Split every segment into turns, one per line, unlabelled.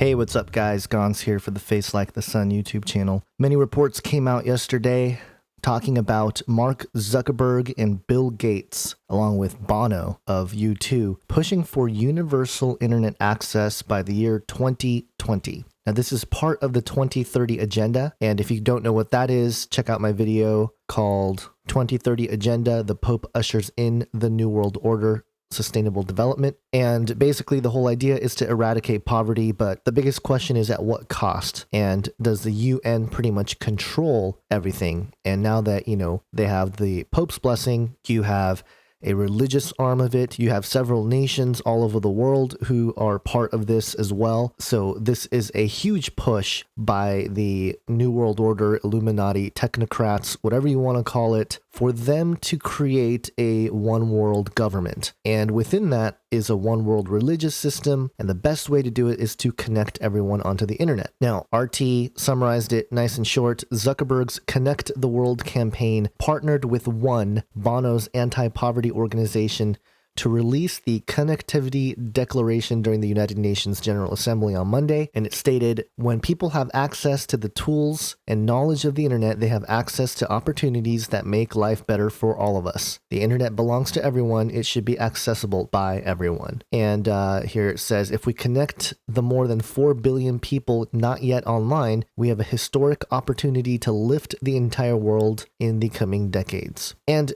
Hey, what's up guys? Gons here for the Face Like the Sun YouTube channel. Many reports came out yesterday talking about Mark Zuckerberg and Bill Gates, along with Bono of U2, pushing for universal internet access by the year 2020. Now, this is part of the 2030 agenda, and if you don't know what that is, check out my video called 2030 Agenda, the Pope Ushers in the New World Order, Sustainable Development. And basically the whole idea is to eradicate poverty, but the biggest question is at what cost? And does the UN pretty much control everything? And now that, they have the Pope's blessing, you have a religious arm of it, you have several nations all over the world who are part of this as well. So this is a huge push by the New World Order, Illuminati, technocrats, whatever you want to call it, for them to create a one world government. And within that is a one world religious system. And the best way to do it is to connect everyone onto the internet. Now, RT summarized it nice and short. Zuckerberg's Connect the World campaign partnered with One, Bono's anti-poverty organization, to release the Connectivity Declaration during the United Nations General Assembly on Monday. And it stated, when people have access to the tools and knowledge of the internet, they have access to opportunities that make life better for all of us. The internet belongs to everyone. It should be accessible by everyone. And here it says, if we connect the more than 4 billion people not yet online, we have a historic opportunity to lift the entire world in the coming decades. And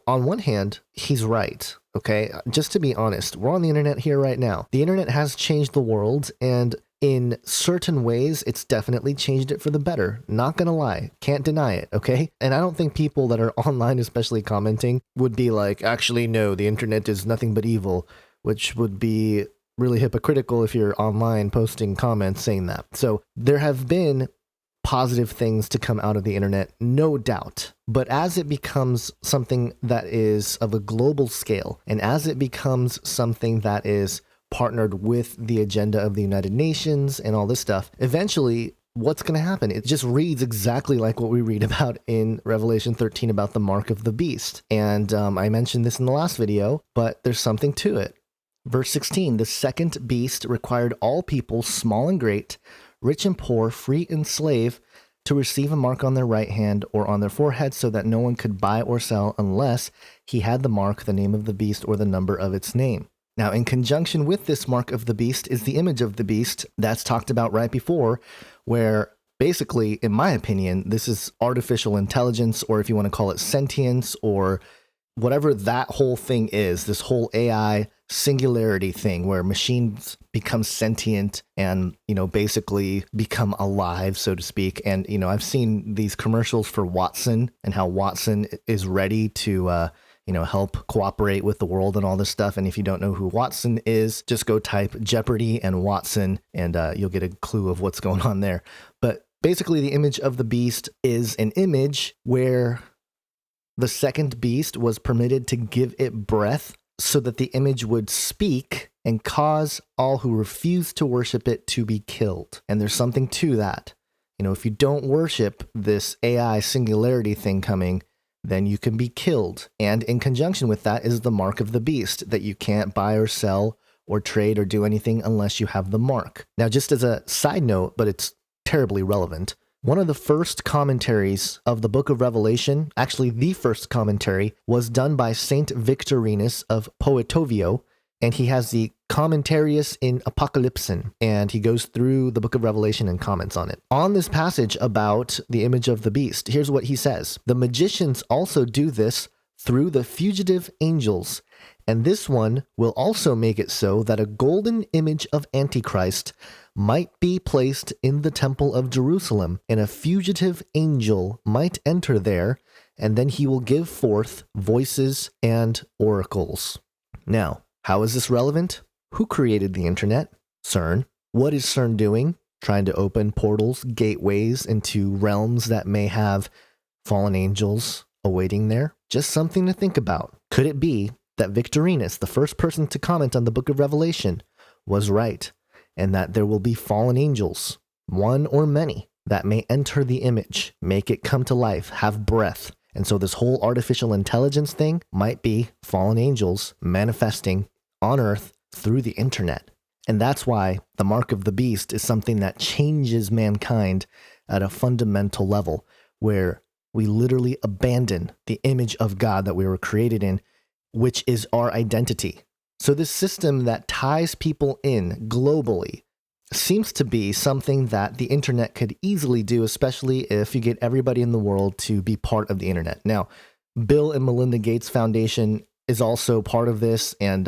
on one hand, he's right. Okay, just to be honest, we're on the internet here right now. The internet has changed the world, and in certain ways, it's definitely changed it for the better. Not gonna lie, can't deny it, okay? And I don't think people that are online, especially commenting, would be like, actually, no, the internet is nothing but evil, which would be really hypocritical if you're online posting comments saying that. So there have been positive things to come out of the internet, no doubt. But as it becomes something that is of a global scale, and as it becomes something that is partnered with the agenda of the United Nations and all this stuff, eventually what's going to happen? It just reads exactly like what we read about in Revelation 13 about the mark of the beast. And I mentioned this in the last video, but there's something to it. Verse 16, the second beast required all people, small and great, rich and poor, free and slave, to receive a mark on their right hand or on their forehead so that no one could buy or sell unless he had the mark, the name of the beast, or the number of its name. Now, in conjunction with this mark of the beast is the image of the beast that's talked about right before, where basically, in my opinion, this is artificial intelligence, or if you want to call it sentience, or whatever that whole thing is, this whole AI singularity thing where machines become sentient and, basically become alive, so to speak. And, I've seen these commercials for Watson and how Watson is ready to, help cooperate with the world and all this stuff. And if you don't know who Watson is, just go type Jeopardy and Watson and you'll get a clue of what's going on there. But basically the image of the beast is an image where the second beast was permitted to give it breath so that the image would speak and cause all who refuse to worship it to be killed. And there's something to that. If you don't worship this AI singularity thing coming, then you can be killed. And in conjunction with that is the mark of the beast, that you can't buy or sell or trade or do anything unless you have the mark. Now, just as a side note, but it's terribly relevant, one of the first commentaries of the book of Revelation, actually the first commentary, was done by Saint Victorinus of Poetovio, and he has the Commentarius in Apocalypsin, and he goes through the book of Revelation and comments on it. On this passage about the image of the beast, here's what he says. The magicians also do this through the fugitive angels, and this one will also make it so that a golden image of Antichrist might be placed in the temple of Jerusalem, and a fugitive angel might enter there, and then he will give forth voices and oracles. Now, how is this relevant? Who created the internet? CERN. What is CERN doing? Trying to open portals, gateways into realms that may have fallen angels awaiting there? Just something to think about. Could it be that Victorinus, the first person to comment on the book of Revelation, was right, and that there will be fallen angels, one or many, that may enter the image, make it come to life, have breath. And so this whole artificial intelligence thing might be fallen angels manifesting on Earth through the internet. And that's why the mark of the beast is something that changes mankind at a fundamental level, where we literally abandon the image of God that we were created in, which is our identity. So this system that ties people in globally seems to be something that the internet could easily do, especially if you get everybody in the world to be part of the internet. Now, Bill and Melinda Gates Foundation is also part of this, and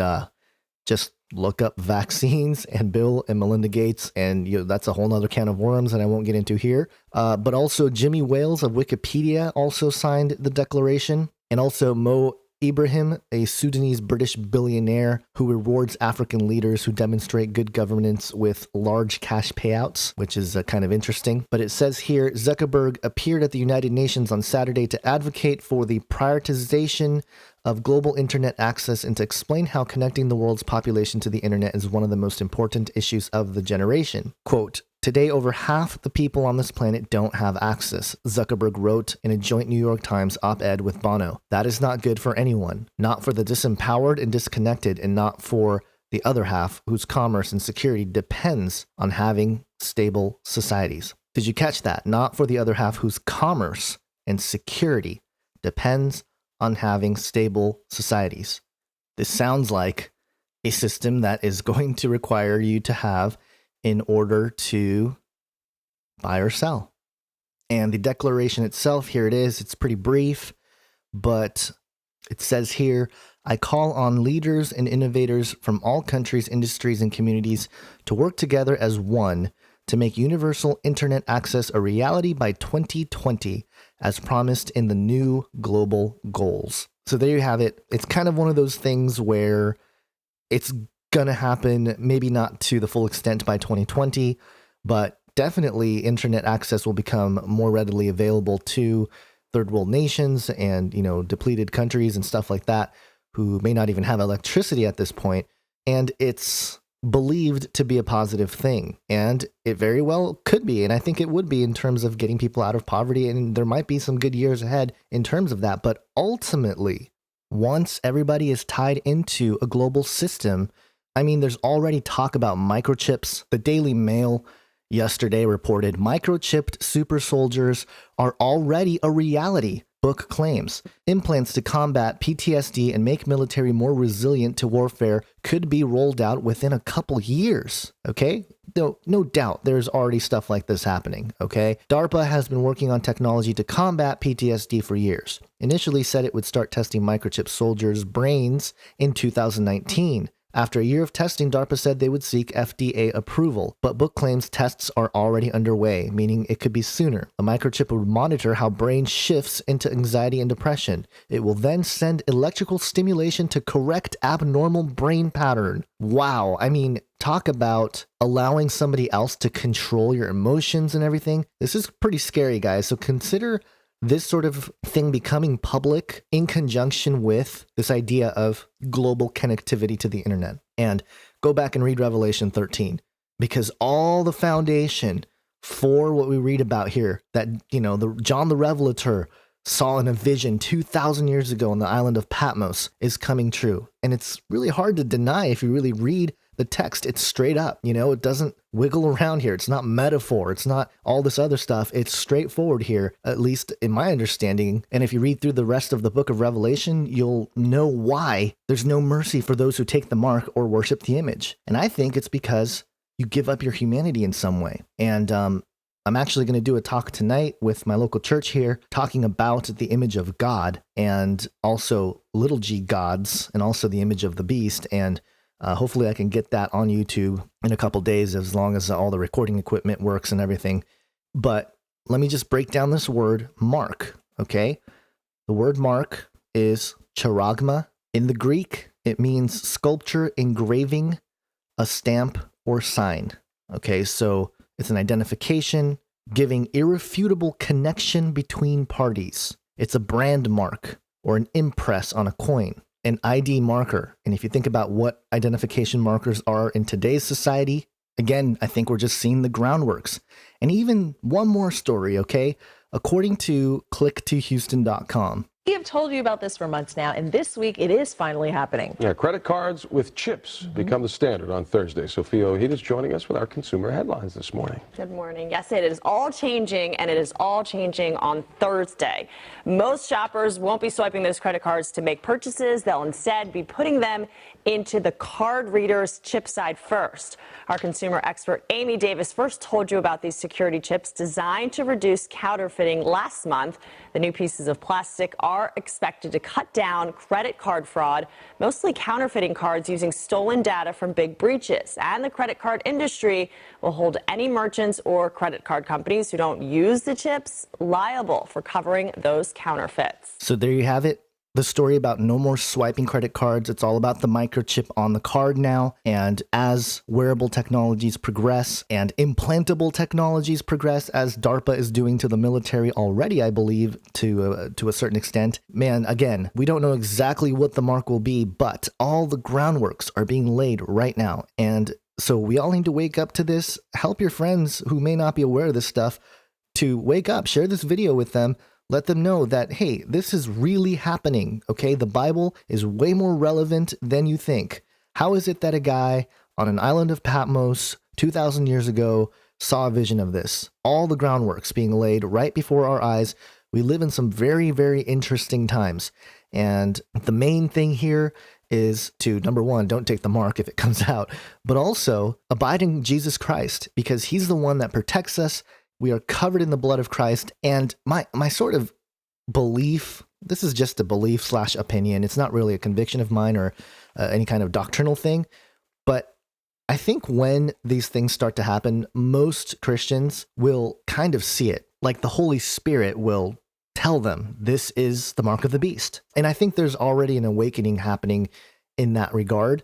just look up vaccines and Bill and Melinda Gates, and that's a whole nother can of worms that I won't get into here. But also Jimmy Wales of Wikipedia also signed the declaration, and also Ibrahim, a Sudanese-British billionaire who rewards African leaders who demonstrate good governance with large cash payouts, which is kind of interesting. But it says here, Zuckerberg appeared at the United Nations on Saturday to advocate for the prioritization of global internet access and to explain how connecting the world's population to the internet is one of the most important issues of the generation. Quote, "Today, over half the people on this planet don't have access," Zuckerberg wrote in a joint New York Times op-ed with Bono. "That is not good for anyone, not for the disempowered and disconnected, and not for the other half whose commerce and security depends on having stable societies." Did you catch that? Not for the other half whose commerce and security depends on having stable societies. This sounds like a system that is going to require you to have in order to buy or sell. And the declaration itself, here it is. It's pretty brief, but it says here, "I call on leaders and innovators from all countries, industries, and communities to work together as one to make universal internet access a reality by 2020, as promised in the new global goals." So there you have it. It's kind of one of those things where it's going to happen, maybe not to the full extent by 2020, but definitely internet access will become more readily available to third world nations and, depleted countries and stuff like that who may not even have electricity at this point. And it's believed to be a positive thing, and it very well could be, and I think it would be in terms of getting people out of poverty, and there might be some good years ahead in terms of that. But ultimately, once everybody is tied into a global system, there's already talk about microchips. The Daily Mail yesterday reported microchipped super soldiers are already a reality. Book claims implants to combat PTSD and make military more resilient to warfare could be rolled out within a couple years. Okay? No doubt there's already stuff like this happening. Okay? DARPA has been working on technology to combat PTSD for years. Initially said it would start testing microchip soldiers' brains in 2019. After a year of testing, DARPA said they would seek FDA approval, but book claims tests are already underway, meaning it could be sooner. A microchip would monitor how brain shifts into anxiety and depression. It will then send electrical stimulation to correct abnormal brain pattern. Wow. Talk about allowing somebody else to control your emotions and everything. This is pretty scary, guys. So consider this sort of thing becoming public in conjunction with this idea of global connectivity to the internet. And go back and read Revelation 13, because all the foundation for what we read about here that, John the Revelator saw in a vision 2,000 years ago on the island of Patmos is coming true. And it's really hard to deny if you really read the text. It's straight up, it doesn't wiggle around here. It's not metaphor. It's not all this other stuff. It's straightforward here, at least in my understanding. And if you read through the rest of the book of Revelation, you'll know why there's no mercy for those who take the mark or worship the image. And I think it's because you give up your humanity in some way. And I'm actually going to do a talk tonight with my local church here talking about the image of God and also little g gods and also the image of the beast. And hopefully I can get that on YouTube in a couple days as long as all the recording equipment works and everything. But let me just break down this word mark, okay? The word mark is charagma. In the Greek, it means sculpture, engraving, a stamp, or sign. Okay, so it's an identification, giving irrefutable connection between parties. It's a brand mark or an impress on a coin. An ID marker. And if you think about what identification markers are in today's society, again, I think we're just seeing the groundworks. And even one more story, okay? According to clicktohouston.com,
We have told you about this for months now, and this week it is finally happening.
Yeah, credit cards with chips become the standard on Thursday. Sophia O'Heed is joining us with our consumer headlines this morning.
Good morning. Yes, it is all changing, and it is all changing on Thursday. Most shoppers won't be swiping those credit cards to make purchases. They'll instead be putting them into the card reader's chip side first. Our consumer expert Amy Davis first told you about these security chips designed to reduce counterfeiting last month. The new pieces of plastic are expected to cut down credit card fraud, mostly counterfeiting cards using stolen data from big breaches. And the credit card industry will hold any merchants or credit card companies who don't use the chips liable for covering those counterfeits.
So there you have it. The story about no more swiping credit cards. It's all about the microchip on the card now. And as wearable technologies progress and implantable technologies progress, as DARPA is doing to the military already, I believe, to a certain extent, man, again, we don't know exactly what the mark will be, but all the groundworks are being laid right now. And so we all need to wake up to this. Help your friends who may not be aware of this stuff to wake up. Share this video with them. Let them know that, hey, this is really happening, okay? The Bible is way more relevant than you think. How is it that a guy on an island of Patmos 2,000 years ago saw a vision of this? All the groundworks being laid right before our eyes. We live in some very, very interesting times. And the main thing here is to, number one, don't take the mark if it comes out, but also abide in Jesus Christ, because he's the one that protects us. We are covered in the blood of Christ. And my sort of belief, this is just a belief / opinion. It's not really a conviction of mine or any kind of doctrinal thing. But I think when these things start to happen, most Christians will kind of see it. Like the Holy Spirit will tell them this is the mark of the beast. And I think there's already an awakening happening in that regard.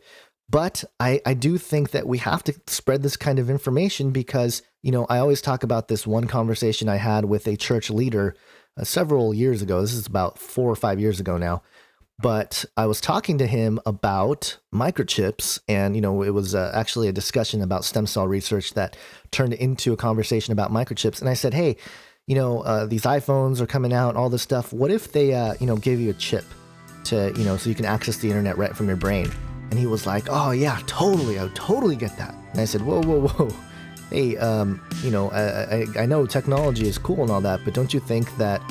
But I do think that we have to spread this kind of information because, you know, I always talk about this one conversation I had with a church leader several years ago. This is about 4 or 5 years ago now. But I was talking to him about microchips, and, you know, it was actually a discussion about stem cell research that turned into a conversation about microchips. And I said, hey, you know, these iPhones are coming out, all this stuff. What if they, you know, give you a chip to, you know, so you can access the internet right from your brain? And he was like, oh, yeah, totally. I would totally get that. And I said, whoa. Hey, you know, I know technology is cool and all that, but don't you think that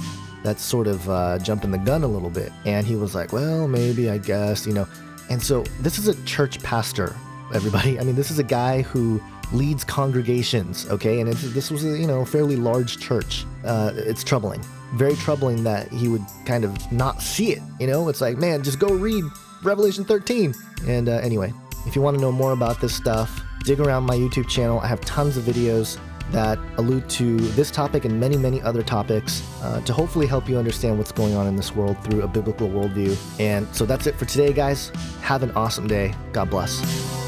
that's sort of jumping the gun a little bit? And he was like, well, maybe, I guess, you know. And so this is a church pastor, everybody. I mean, this is a guy who leads congregations, okay? And this was a, you know, fairly large church. It's troubling. Very troubling that he would kind of not see it, you know? It's like, man, just go read Revelation 13. And anyway, if you want to know more about this stuff, dig around my YouTube channel. I have tons of videos that allude to this topic and many, many other topics to hopefully help you understand what's going on in this world through a biblical worldview. And so that's it for today, guys. Have an awesome day. God bless.